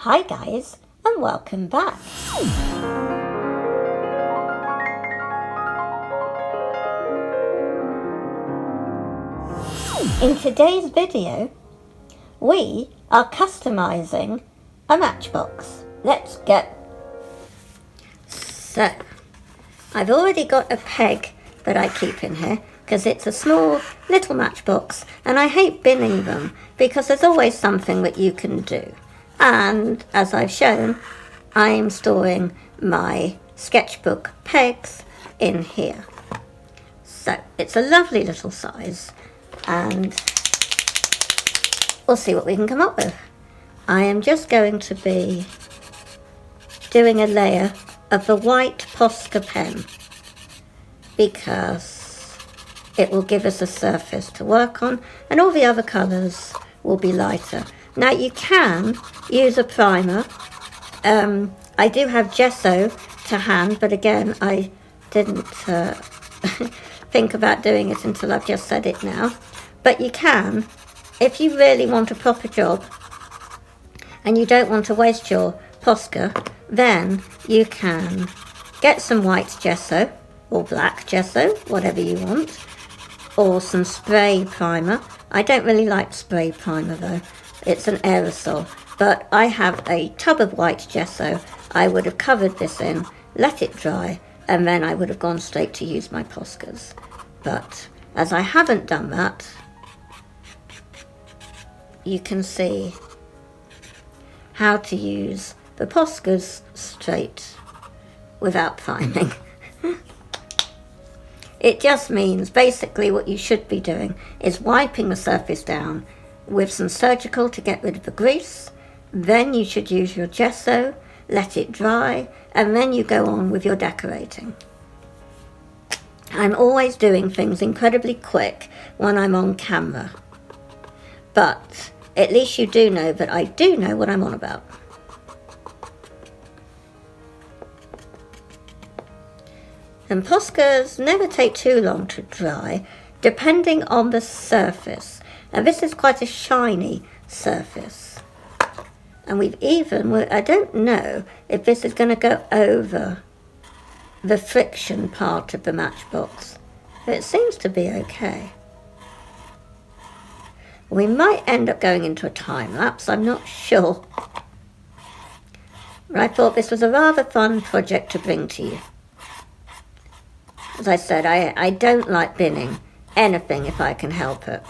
Hi guys, and welcome back. In today's video, we are customizing a matchbox. Let's go. So, I've already got a peg that I keep in here because it's a small little matchbox and I hate binning them because there's always something that you can do. And as I've shown, I am storing my sketchbook pegs in here. So it's a lovely little size and we'll see what we can come up with. I am just going to be doing a layer of the white Posca pen because it will give us a surface to work on and all the other colours will be lighter. Now you can use a primer. I do have gesso to hand, but again I didn't think about doing it until I've just said it now. But you can, if you really want a proper job and you don't want to waste your Posca, then you can get some white gesso or black gesso, whatever you want, or some spray primer. I don't really like spray primer though. It's an aerosol, but I have a tub of white gesso. I would have covered this in, let it dry, and then I would have gone straight to use my Poscas. But as I haven't done that, you can see how to use the Poscas straight without priming. It just means basically what you should be doing is wiping the surface down with some surgical to get rid of the grease. Then you should use your gesso, let it dry, and then you go on with your decorating. I'm always doing things incredibly quick when I'm on camera, but at least you do know that I do know what I'm on about. And Poscas never take too long to dry, depending on the surface. And this is quite a shiny surface. And we've even, I don't know if this is going to go over the friction part of the matchbox, but it seems to be okay. We might end up going into a time lapse, I'm not sure. But I thought this was a rather fun project to bring to you. As I said, I don't like binning anything if I can help it.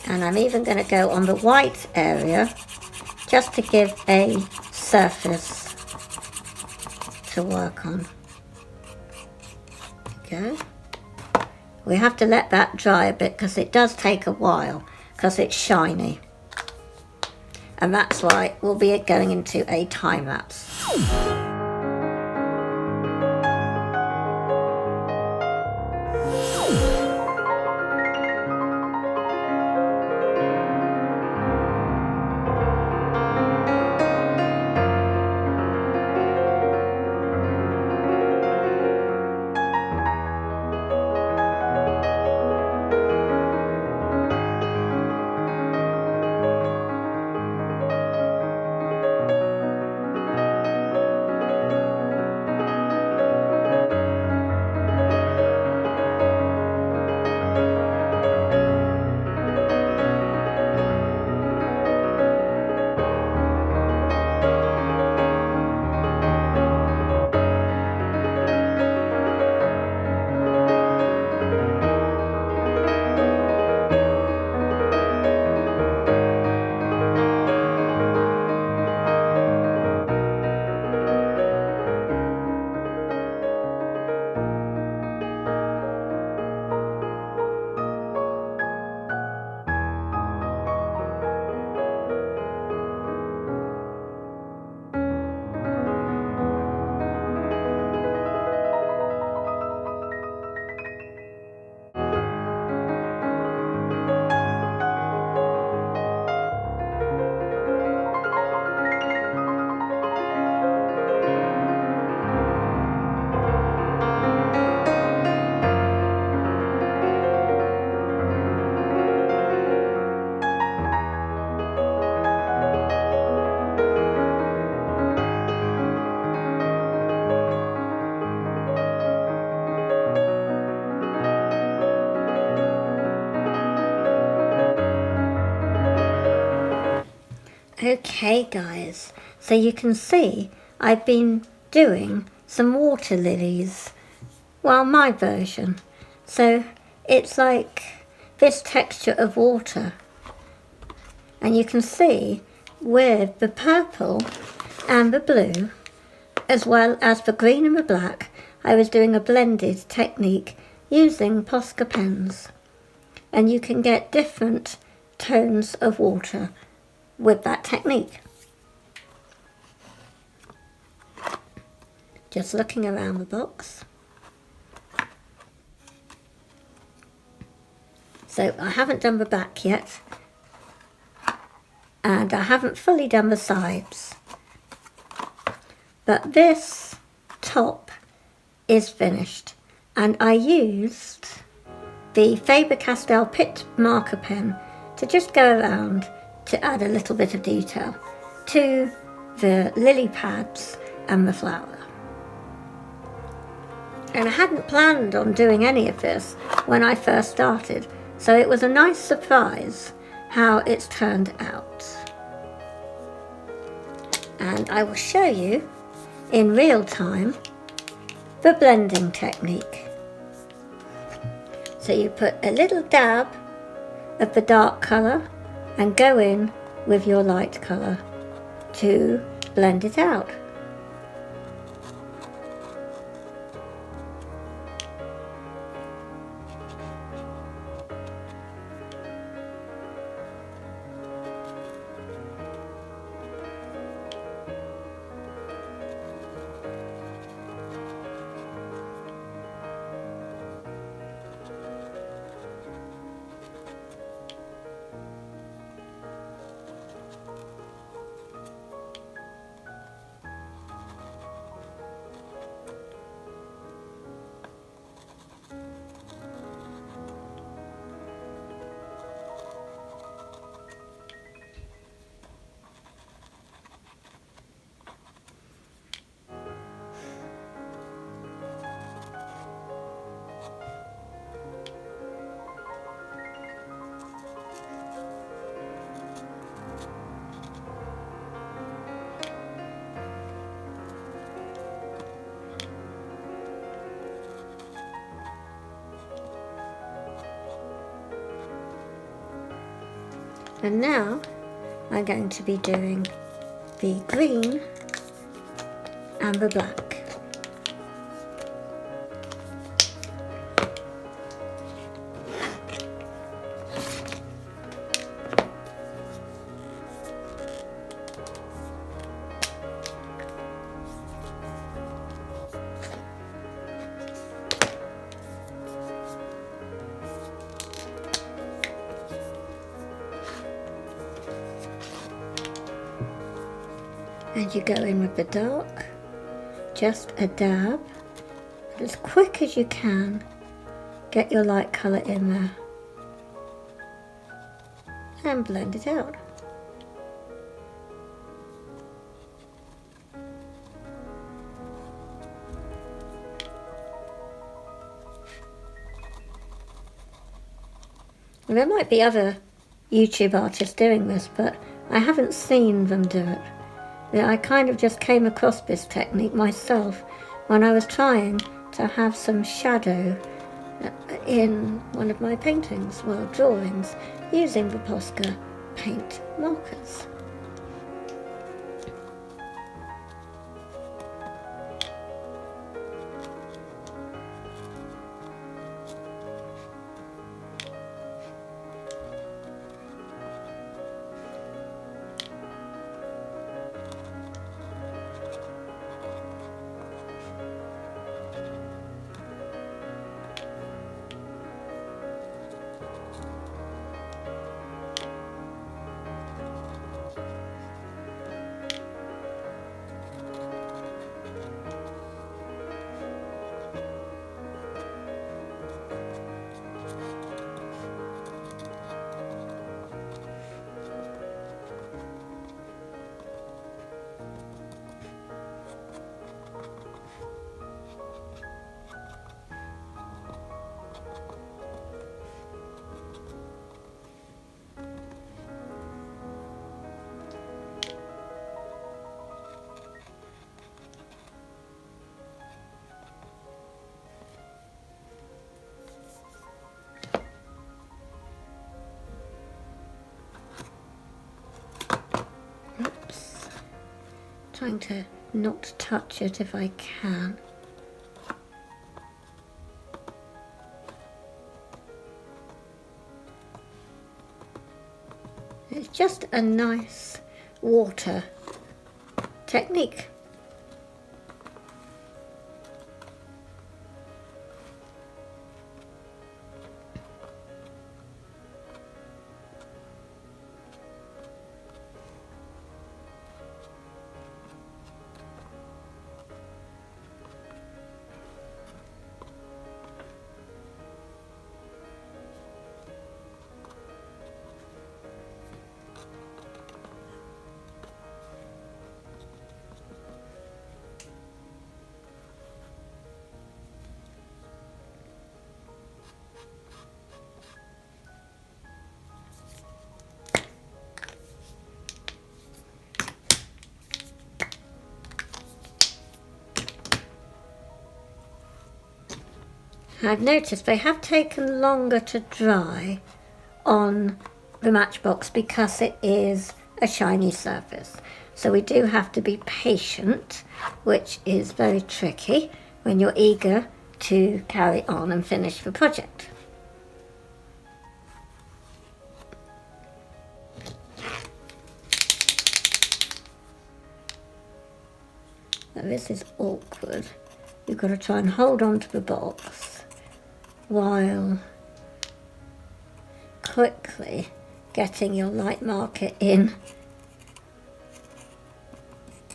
And I'm even going to go on the white area just to give a surface to work on. There we go. We have to let that dry a bit because it does take a while because it's shiny. And that's why we'll be going into a time lapse. Okay guys, so you can see I've been doing some water lilies, well, my version. So it's like this texture of water, and you can see with the purple and the blue as well as the green and the black, I was doing a blended technique using Posca pens, and you can get different tones of water with that technique. Just looking around the box. So I haven't done the back yet, and I haven't fully done the sides, but this top is finished, and I used the Faber-Castell Pitt marker pen to just go around to add a little bit of detail to the lily pads and the flower. And I hadn't planned on doing any of this when I first started, so it was a nice surprise how it's turned out. And I will show you in real time the blending technique. So you put a little dab of the dark colour and go in with your light colour to blend it out. And now I'm going to be doing the green and the black. And you go in with the dark, just a dab, but as quick as you can, get your light colour in there and blend it out. And there might be other YouTube artists doing this, but I haven't seen them do it. I kind of just came across this technique myself when I was trying to have some shadow in one of my paintings, well, drawings, using the Posca paint markers. Trying to not touch it if I can. It's just a nice water technique. I've noticed they have taken longer to dry on the matchbox because it is a shiny surface. So we do have to be patient, which is very tricky when you're eager to carry on and finish the project. Now this is awkward. You've got to try and hold on to the box while quickly getting your light marker in.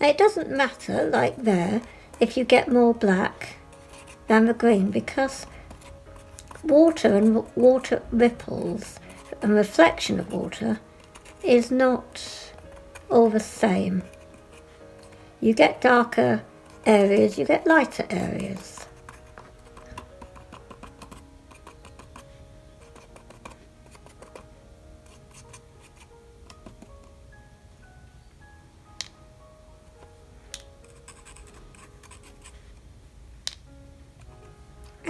It doesn't matter, like there, if you get more black than the green, because water and water ripples and reflection of water is not all the same. You get darker areas, you get lighter areas.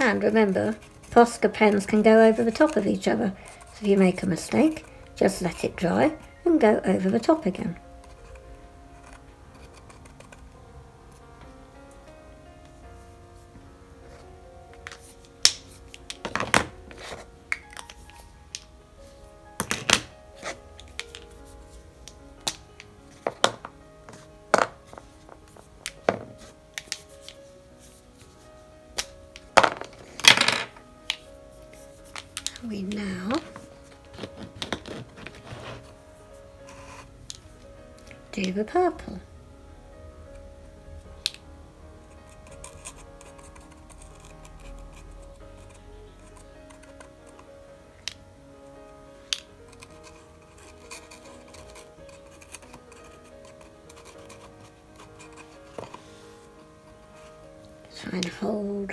And remember, Posca pens can go over the top of each other, so if you make a mistake, just let it dry and go over the top again. We now do the purple. Try and hold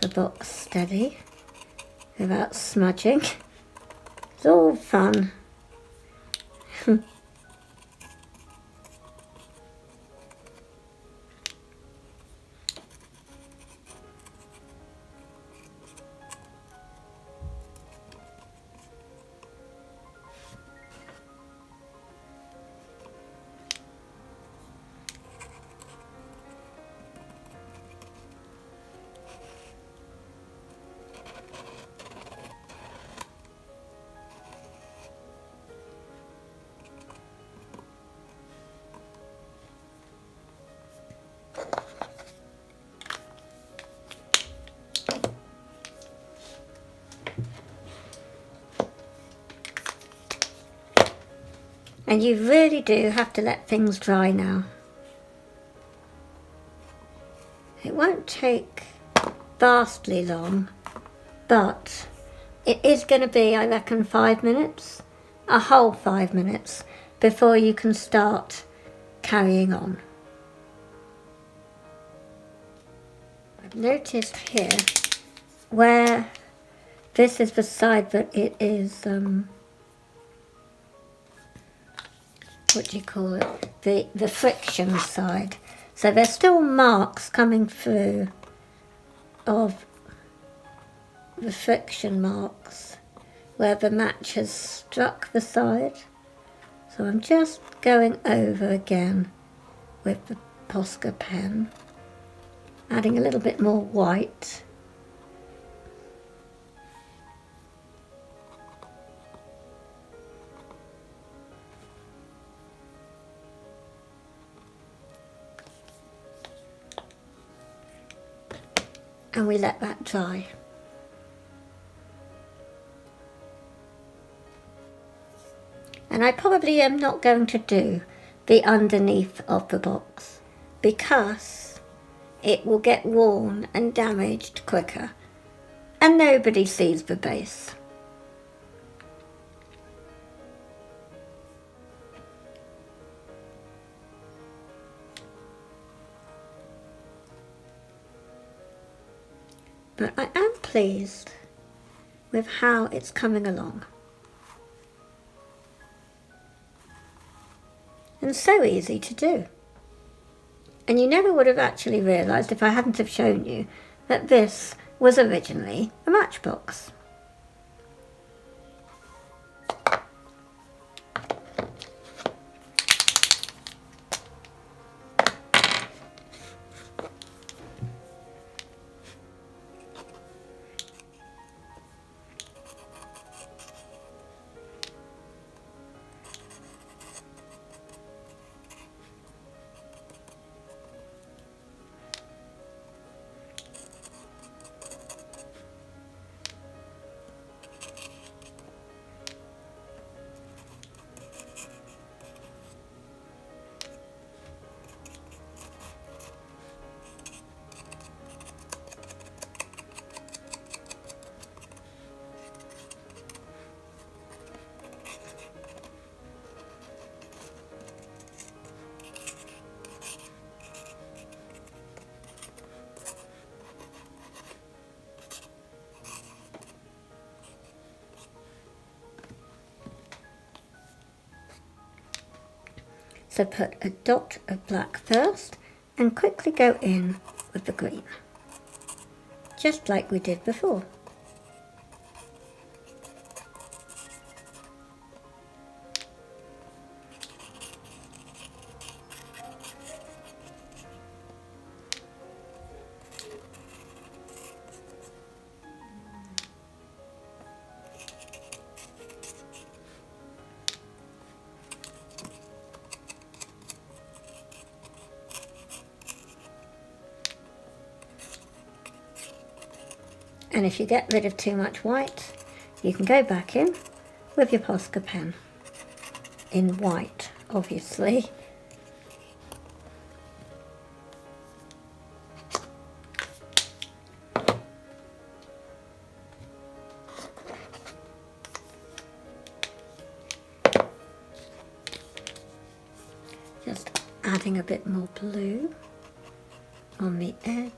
the box steady without smudging. It's all fun. And you really do have to let things dry now. It won't take vastly long, but it is going to be, I reckon, 5 minutes, a whole 5 minutes, before you can start carrying on. I've noticed here where this is the side that it is, what do you call it, the friction side. So there's still marks coming through of the friction marks where the match has struck the side. So I'm just going over again with the Posca pen, adding a little bit more white. And we let that dry. And I probably am not going to do the underneath of the box because it will get worn and damaged quicker and nobody sees the base. But I am pleased with how it's coming along. And so easy to do. And you never would have actually realised if I hadn't have shown you that this was originally a matchbox. So put a dot of black first and quickly go in with the green, just like we did before. And if you get rid of too much white, you can go back in with your Posca pen, in white, obviously. Just adding a bit more blue on the edge.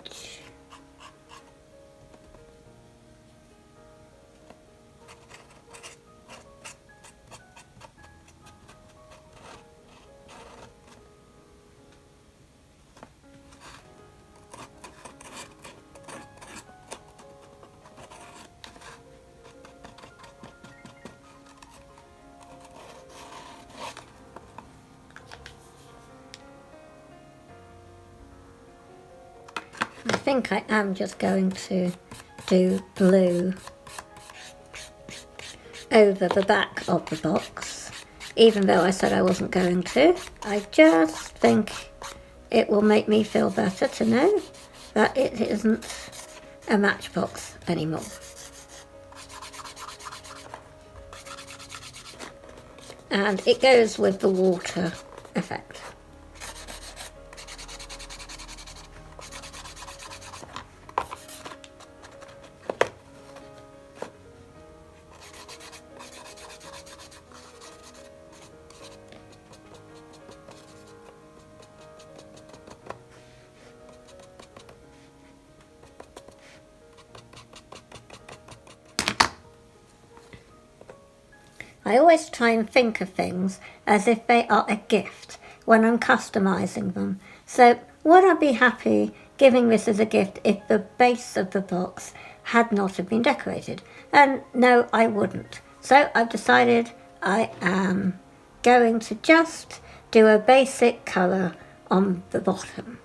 I think I am just going to do blue over the back of the box, even though I said I wasn't going to. I just think it will make me feel better to know that it isn't a matchbox anymore. And it goes with the water effect. I always try and think of things as if they are a gift when I'm customizing them. So would I be happy giving this as a gift if the base of the box had not have been decorated? And no, I wouldn't. So I've decided I am going to just do a basic colour on the bottom.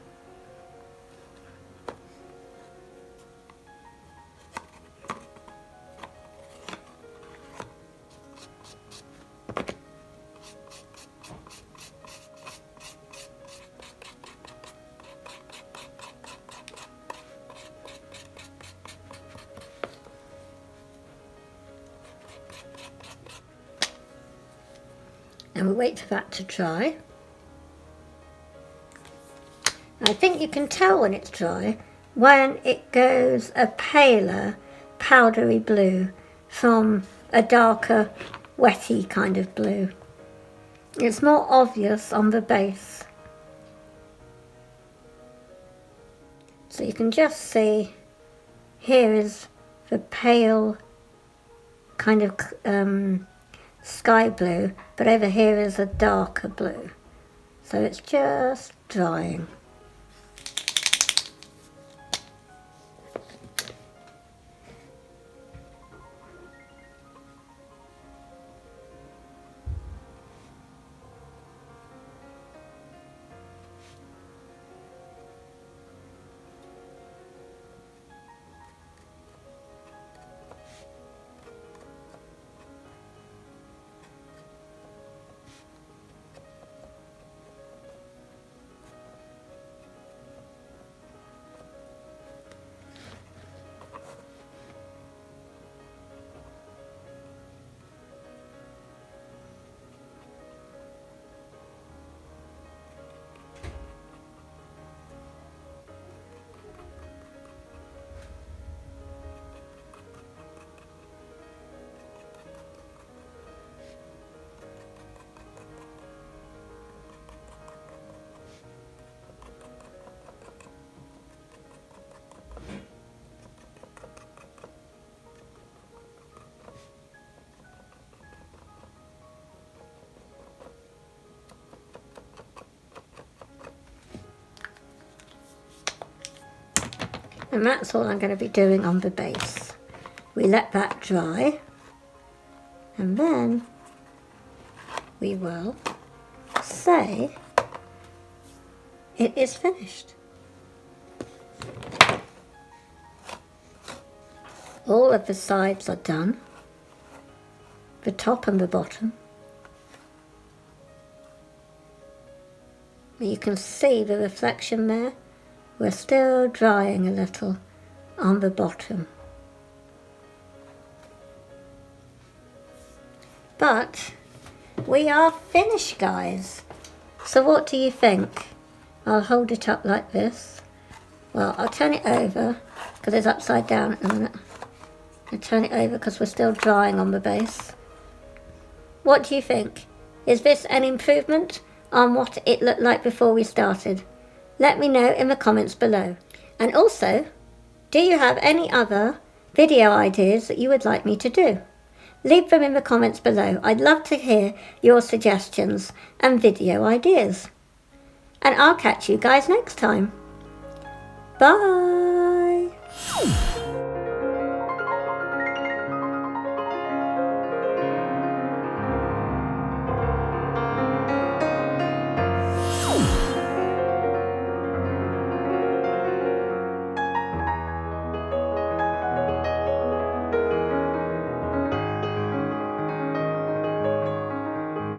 And we wait for that to dry. I think you can tell when it's dry when it goes a paler powdery blue from a darker wetty kind of blue. It's more obvious on the base. So you can just see here is the pale kind of sky blue, but over here is a darker blue. So it's just drying. And that's all I'm going to be doing on the base. We let that dry, and then we will say it is finished. All of the sides are done, the top and the bottom. You can see the reflection there. We're still drying a little on the bottom. But we are finished, guys. So what do you think? I'll hold it up like this. Well, I'll turn it over because it's upside down at the minute. I'll turn it over because we're still drying on the base. What do you think? Is this an improvement on what it looked like before we started? Let me know in the comments below. And also, do you have any other video ideas that you would like me to do? Leave them in the comments below. I'd love to hear your suggestions and video ideas. And I'll catch you guys next time. Bye!